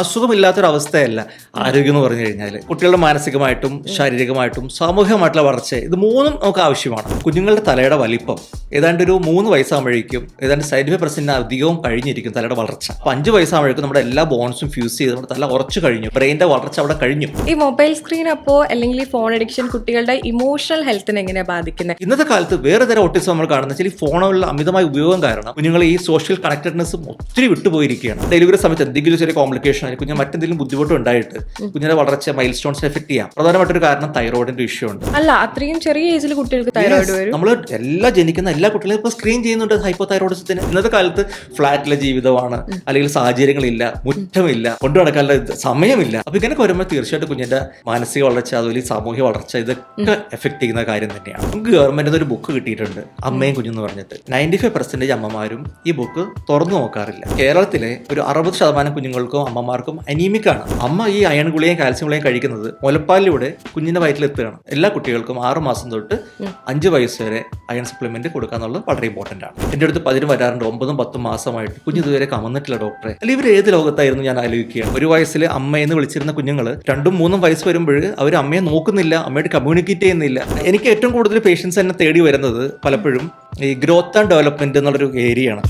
അസുഖമില്ലാത്തൊരവസ്ഥയല്ല ആരോഗ്യം എന്ന് പറഞ്ഞു കഴിഞ്ഞാൽ. കുട്ടികളുടെ മാനസികമായിട്ടും ശാരീരികമായിട്ടും സാമൂഹികമായിട്ടുള്ള വളർച്ച, ഇത് മൂന്നും നമുക്ക് ആവശ്യമാണ്. കുഞ്ഞുങ്ങളുടെ തലയുടെ വലിപ്പം ഏതാണ്ട് ഒരു 3 വയസ്സാകുമ്പോഴേക്കും ഏതാണ്ട് 75% അധികവും കഴിഞ്ഞിരിക്കും തലയുടെ വളർച്ച. 5 വയസ്സാകുമ്പോഴേക്കും നമ്മുടെ എല്ലാ ബോൺസും ഫ്യൂസ് ചെയ്ത് നമ്മുടെ തല ഉറച്ചു കഴിഞ്ഞു, ബ്രെയിൻ്റെ വളർച്ച അവിടെ കഴിഞ്ഞു. ഈ മൊബൈൽ സ്ക്രീൻ അപ്പോൾ അല്ലെങ്കിൽ ഈ ഫോൺ അഡിക്ഷൻ കുട്ടികളുടെ ഇമോഷണൽ ഹെൽത്തിനെ എങ്ങനെയാണ് ബാധിക്കുന്നത്? ഇന്നത്തെ കാലത്ത് വേറെ തരം ഓട്ടിസം നമ്മൾ കാണുന്ന വെച്ചാൽ ഈ ഫോണുകളുടെ അമിതമായ ഉപയോഗം കാരണം കുഞ്ഞുങ്ങൾ ഈ സോഷ്യൽ കണക്റ്റഡ്നെസ്സും ഒത്തിരി വിട്ടുപോയിരിക്കുകയാണ്. ഡെലിവറി സമയത്ത് എന്തെങ്കിലും ചെറിയ കോംപ്ലിക്കേഷൻ ആയി കുഞ്ഞിന് മറ്റെന്തെങ്കിലും ബുദ്ധിമുട്ടും ഉണ്ടായിട്ട് കുഞ്ഞിന്റെ വളർച്ച മൈൽ സ്റ്റോൺസിനെ എഫക്ട് ചെയ്യാം. പ്രധാനമായിട്ടൊരു കാരണം തൈറോയിഡിന്റെ ഇഷ്യൂ ഉണ്ട്. അല്ല, അത്രയും ചെറിയ ഏജിൽ കുട്ടികൾക്ക് തൈറോയിഡ് വരും. നമ്മൾ ജനിക്കുന്ന എല്ലാ കുട്ടികളും ഇപ്പൊ സ്ക്രീൻ ചെയ്യുന്നുണ്ട് ഹൈപ്പോ തൈറോയിഡിസത്തിന്. ഇന്നത്തെ കാലത്ത് ഫ്ലാറ്റിലെ ജീവിതമാണ്, അല്ലെങ്കിൽ സാഹചര്യങ്ങളില്ല, മുറ്റമില്ല, കൊണ്ടു നടക്കാനുള്ള സമയമില്ല. അപ്പൊ ഇങ്ങനെ വരുമ്പോൾ തീർച്ചയായിട്ടും കുഞ്ഞിന്റെ മാനസിക വളർച്ച അതുപോലെ സാമൂഹിക വളർച്ച ഇതൊക്കെ എഫക്ട് ചെയ്യുന്ന കാര്യം തന്നെയാണ്. നമുക്ക് ഗവൺമെന്റിന് ഒരു ബുക്ക് കിട്ടിയിട്ടുണ്ട്, അമ്മയും കുഞ്ഞെന്ന് പറഞ്ഞിട്ട്. 95% അമ്മമാരും ഈ ബുക്ക് തുറന്നു നോക്കാറില്ല. കേരളത്തിലെ ഒരു 60% കുഞ്ഞുങ്ങൾക്കും അമ്മമാർക്കും അനീമിക്കാണ്. അമ്മ ഈ അയൺ ഗുളികയും കാൽസ്യം ഗുളികയും കഴിക്കുന്നത് മുലപ്പാലിലൂടെ കുഞ്ഞിന്റെ വയറ്റിലെത്തുകയാണ്. എല്ലാ കുട്ടികൾക്കും 6 മാസം തൊട്ട് 5 വയസ്സ് വരെ അയൺ സപ്ലിമെന്റ് കൊടുക്കാന്നുള്ളത് വളരെ ഇമ്പോർട്ടന്റ് ആണ്. എന്റെ അടുത്ത് 10 വരാറുണ്ട്, 9, 10 മാസമായിട്ട് കുഞ്ഞ് ഇതുവരെ കമന്നിട്ടില്ല ഡോക്ടറെ. അല്ലെങ്കിൽ ഇവർ ഏത് ലോകത്തായിരുന്നു ഞാൻ ആലോചിക്കുകയാണ്. 1 വയസ്സിൽ അമ്മയെന്ന് വിളിച്ചിരുന്ന കുഞ്ഞുങ്ങൾ 2, 3 വയസ്സ് വരുമ്പോൾ അവർ അമ്മയെ നോക്കുന്നില്ല, അമ്മയോട് കമ്മ്യൂണിക്കേറ്റ് ചെയ്യുന്നില്ല. എനിക്ക് ഏറ്റവും കൂടുതൽ പേഷ്യൻസ് എന്നെ തേടി വരുന്നത് പലപ്പോഴും ഈ ഗ്രോത്ത് ആൻഡ് ഡെവലപ്മെന്റ് എന്നുള്ളൊരു ഏരിയയാണ്.